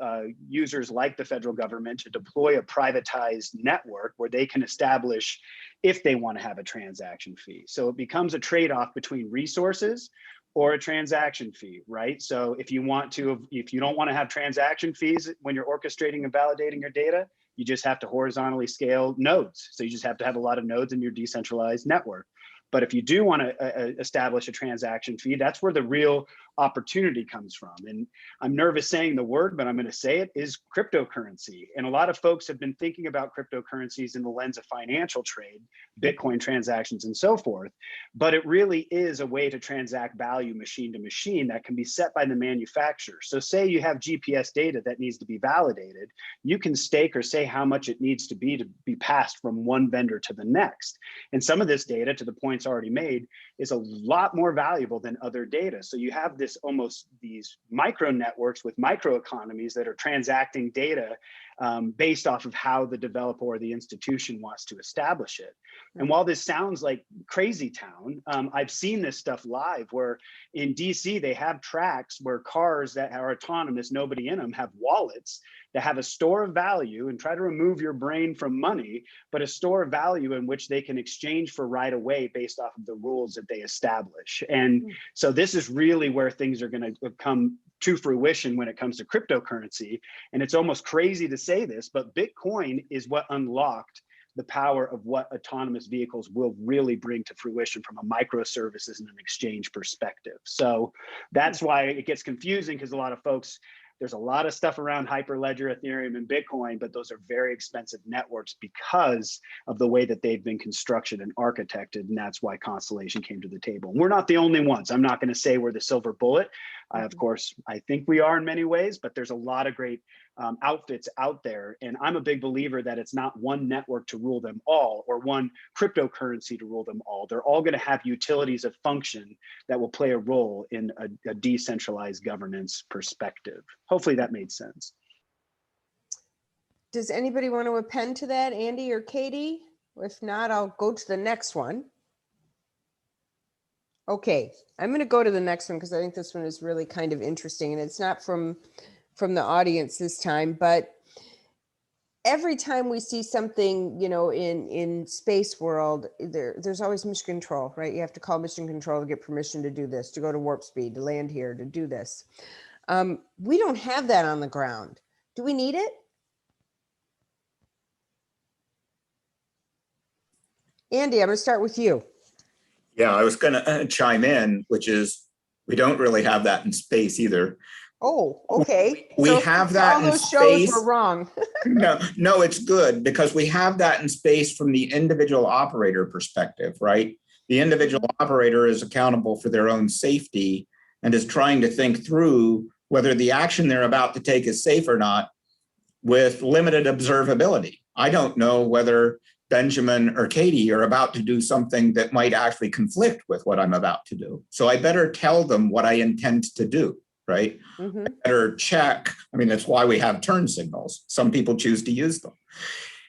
users like the federal government to deploy a privatized network where they can establish if they want to have a transaction fee. So it becomes a trade-off between resources or a transaction fee, right? So if you don't want to have transaction fees when you're orchestrating and validating your data, you just have to horizontally scale nodes. So you just have to have a lot of nodes in your decentralized network. But if you do want to establish a transaction fee, that's where the real opportunity comes from. And I'm nervous saying the word, but I'm going to say it, is cryptocurrency. And a lot of folks have been thinking about cryptocurrencies in the lens of financial trade, Bitcoin transactions and so forth. But it really is a way to transact value machine to machine that can be set by the manufacturer. So say you have GPS data that needs to be validated, you can stake or say how much it needs to be passed from one vendor to the next. And some of this data, to the points already made, is a lot more valuable than other data. So you have these micro networks with micro economies that are transacting data based off of how the developer or the institution wants to establish it. And while this sounds like crazy town, I've seen this stuff live where in DC, they have tracks where cars that are autonomous, nobody in them, have wallets that have a store of value, and try to remove your brain from money, but a store of value in which they can exchange for right away based off of the rules that they establish. And so this is really where things are going to come to fruition when it comes to cryptocurrency. And it's almost crazy to say this, but Bitcoin is what unlocked the power of what autonomous vehicles will really bring to fruition from a microservices and an exchange perspective. So that's why it gets confusing, because a lot of folks, there's a lot of stuff around Hyperledger, Ethereum, and Bitcoin, but those are very expensive networks because of the way that they've been constructed and architected, and that's why Constellation came to the table. And we're not the only ones. I'm not going to say we're the silver bullet. Of course, I think we are in many ways, but there's a lot of great outfits out there. And I'm a big believer that it's not one network to rule them all or one cryptocurrency to rule them all. They're all going to have utilities of function that will play a role in a decentralized governance perspective. Hopefully that made sense.
Does anybody want to append to that, Andy or Katie? If not, I'll go to the next one. Okay, I'm going to go to the next one because I think this one is really kind of interesting, and it's not from the audience this time, but every time we see something, you know, in space world, there's always mission control, right? You have to call mission control to get permission to do this, to go to warp speed, to land here, to do this. We don't have that on the ground. Do we need it? Andy, I'm going to start with you.
Yeah, I was going to chime in, which is we don't really have that in space either.
Oh, okay.
We have that
all
in
those shows
space.
were wrong.
No, it's good because we have that in space from the individual operator perspective, right? The individual operator is accountable for their own safety and is trying to think through whether the action they're about to take is safe or not with limited observability. I don't know whether Benjamin or Katie are about to do something that might actually conflict with what I'm about to do. So I better tell them what I intend to do, right? I better check. I mean, that's why we have turn signals. Some people choose to use them.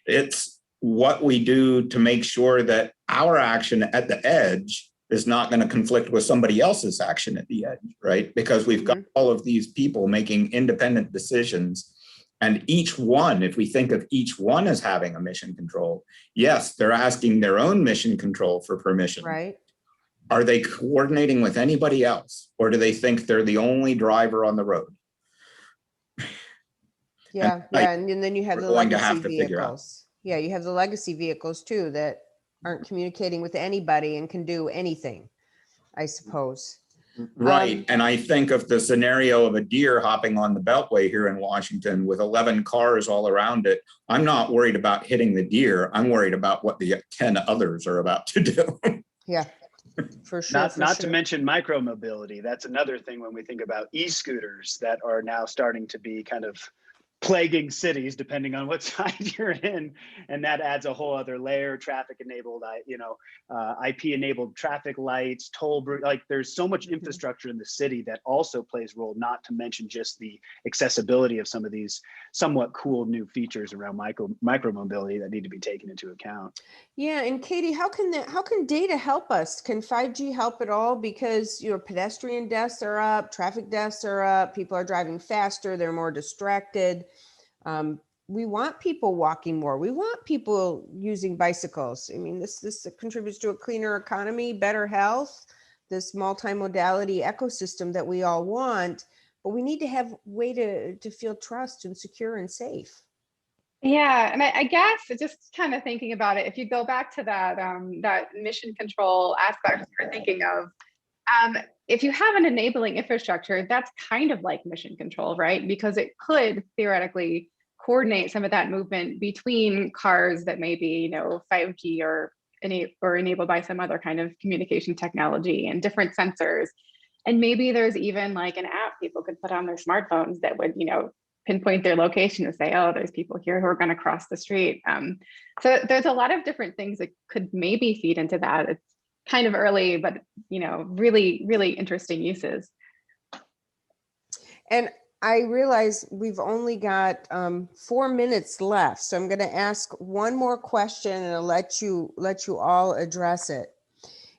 It's what we do to make sure that our action at the edge is not going to conflict with somebody else's action at the edge, right? Because we've got all of these people making independent decisions. And each one, if we think of each one as having a mission control, yes, they're asking their own mission control for permission.
Right.
Are they coordinating with anybody else? Or do they think they're the only driver on the road?
Yeah, and then you have the legacy vehicles. Yeah, you have the legacy vehicles too that aren't communicating with anybody and can do anything, I suppose.
Right. And I think of the scenario of a deer hopping on the Beltway here in Washington with 11 cars all around it. I'm not worried about hitting the deer. I'm worried about what the 10 others are about to do.
Yeah, for sure.
Not to mention micromobility. That's another thing when we think about e-scooters that are now starting to be kind of plaguing cities, depending on what side you're in, and that adds a whole other layer. Traffic enabled, IP enabled traffic lights, like there's so much infrastructure in the city that also plays a role. Not to mention just the accessibility of some of these somewhat cool new features around micromobility that need to be taken into account.
Yeah, and Katie, how can data help us? Can 5G help at all? Because pedestrian deaths are up, traffic deaths are up, people are driving faster, they're more distracted. We want people walking more. We want people using bicycles. I mean, this contributes to a cleaner economy, better health, this multimodality ecosystem that we all want, but we need to have a way to feel trust and secure and safe.
Yeah, and I guess just kind of thinking about it, if you go back to that that mission control aspect you're thinking of, if you have an enabling infrastructure, that's kind of like mission control, right? Because it could theoretically coordinate some of that movement between cars that may be, 5G or enabled by some other kind of communication technology and different sensors. And maybe there's even like an app people could put on their smartphones that would, pinpoint their location and say, oh, there's people here who are going to cross the street. So there's a lot of different things that could maybe feed into that. It's kind of early, but really, really interesting uses.
And I realize we've only got 4 minutes left, so I'm going to ask one more question and I'll let you all address it.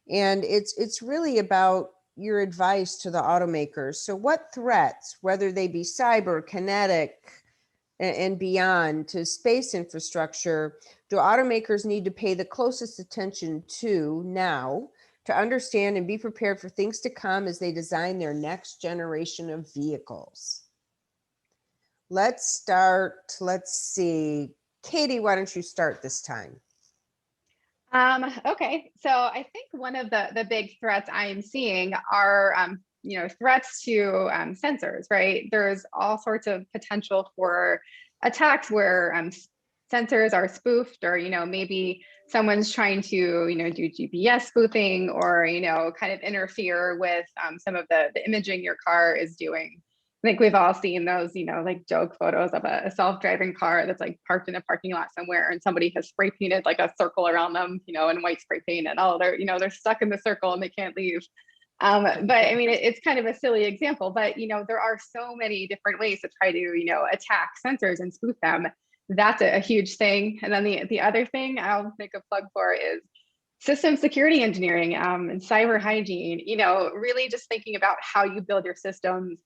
And it's really about your advice to the automakers. So what threats, whether they be cyber, kinetic, and beyond, to space infrastructure, do automakers need to pay the closest attention to now to understand and be prepared for things to come as they design their next generation of vehicles? Let's start. Let's see. Katie, why don't you start this time?
Okay, so I think one of the big threats I am seeing are threats to sensors, right? There's all sorts of potential for attacks where sensors are spoofed, or maybe someone's trying to do GPS spoofing, or kind of interfere with some of the imaging your car is doing. I think we've all seen those, like joke photos of a self-driving car that's like parked in a parking lot somewhere, and somebody has spray painted like a circle around them, in white spray paint, and they're stuck in the circle and they can't leave. But I mean, it's kind of a silly example, but there are so many different ways to try to attack sensors and spoof them. That's a huge thing. And then the other thing I'll make a plug for is system security engineering and cyber hygiene. Really just thinking about how you build your systems.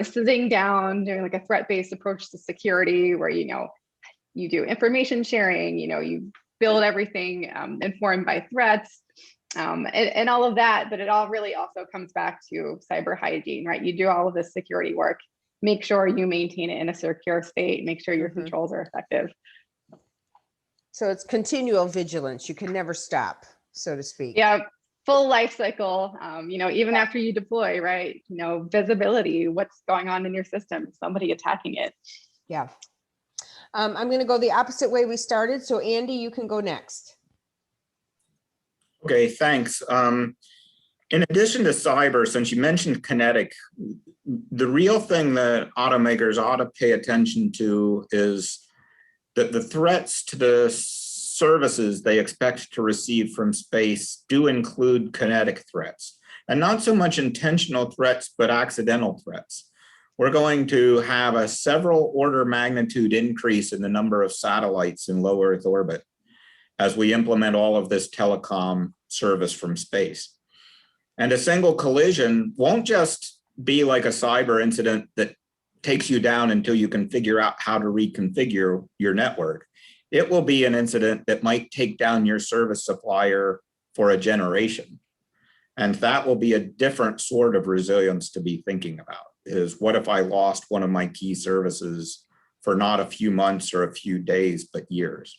Sitting down, doing like a threat-based approach to security, where you do information sharing, you build everything informed by threats, and all of that. But it all really also comes back to cyber hygiene, right? You do all of this security work, make sure you maintain it in a secure state, make sure your controls are effective.
So it's continual vigilance. You can never stop, so to speak.
Yeah. Full life cycle, even after you deploy, right? Visibility, what's going on in your system, somebody attacking it.
Yeah. I'm going to go the opposite way we started. So Andy, you can go next.
Okay, thanks. In addition to cyber, since you mentioned kinetic, the real thing that automakers ought to pay attention to is that the threats to the services they expect to receive from space do include kinetic threats, and not so much intentional threats, but accidental threats. We're going to have a several order magnitude increase in the number of satellites in low Earth orbit as we implement all of this telecom service from space. And a single collision won't just be like a cyber incident that takes you down until you can figure out how to reconfigure your network. It will be an incident that might take down your service supplier for a generation. And that will be a different sort of resilience to be thinking about, is what if I lost one of my key services for not a few months or a few days, but years?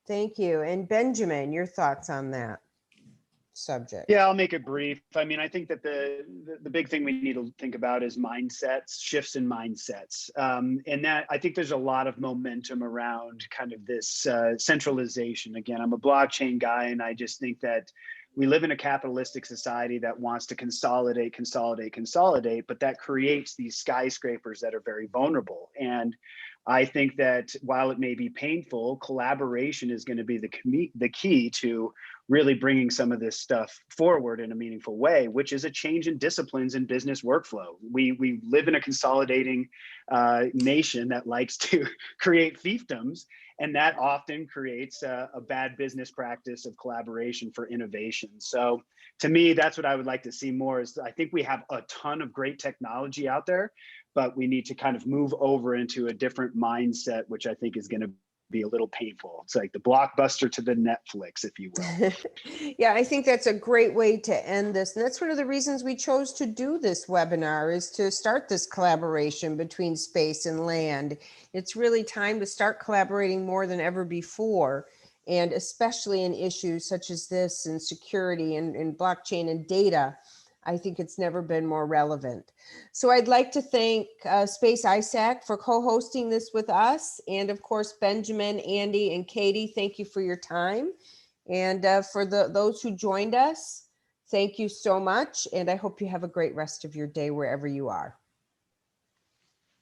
Thank you. And Benjamin, your thoughts on that? subject.
Yeah, I'll make it brief. I mean, I think that the big thing we need to think about is mindsets, shifts in mindsets. And that I think there's a lot of momentum around kind of this centralization. Again, I'm a blockchain guy, and I just think that we live in a capitalistic society that wants to consolidate, but that creates these skyscrapers that are very vulnerable. And I think that while it may be painful, collaboration is going to be the key to really bringing some of this stuff forward in a meaningful way, which is a change in disciplines and business workflow. We live in a consolidating nation that likes to create fiefdoms, and that often creates a bad business practice of collaboration for innovation. So to me, that's what I would like to see more. Is I think we have a ton of great technology out there, but we need to kind of move over into a different mindset, which I think is going to be a little painful. It's like the Blockbuster to the Netflix, if you will.
Yeah, I think that's a great way to end this. And that's one of the reasons we chose to do this webinar, is to start this collaboration between space and land. It's really time to start collaborating more than ever before. And especially in issues such as this, and security and blockchain and data, I think it's never been more relevant. So I'd like to thank Space ISAC for co-hosting this with us. And of course, Benjamin, Andy, and Katie, thank you for your time. And for those who joined us, thank you so much. And I hope you have a great rest of your day wherever you are.